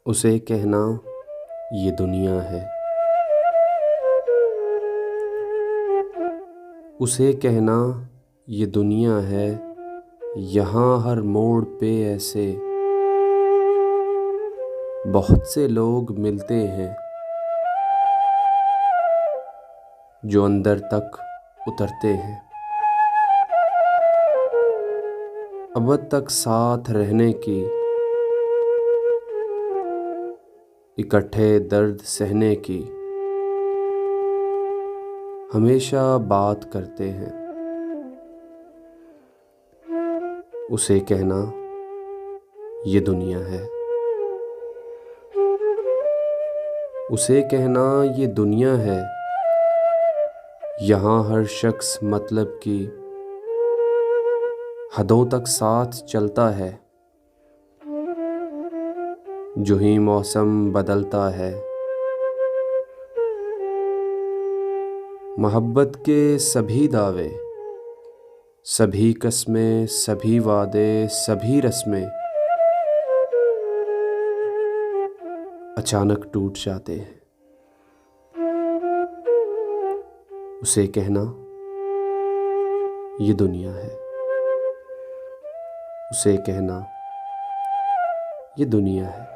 उसे कहना ये दुनिया है। उसे कहना ये दुनिया है। यहाँ हर मोड़ पे ऐसे बहुत से लोग मिलते हैं जो अंदर तक उतरते हैं। अब तक साथ रहने की, इकट्ठे दर्द सहने की हमेशा बात करते हैं। उसे कहना ये दुनिया है। उसे कहना ये दुनिया है। यहाँ हर शख्स मतलब की हदों तक साथ चलता है। जो ही मौसम बदलता है, मोहब्बत के सभी दावे, सभी कस्में, सभी वादे, सभी रस्में अचानक टूट जाते हैं। उसे कहना ये दुनिया है। उसे कहना ये दुनिया है।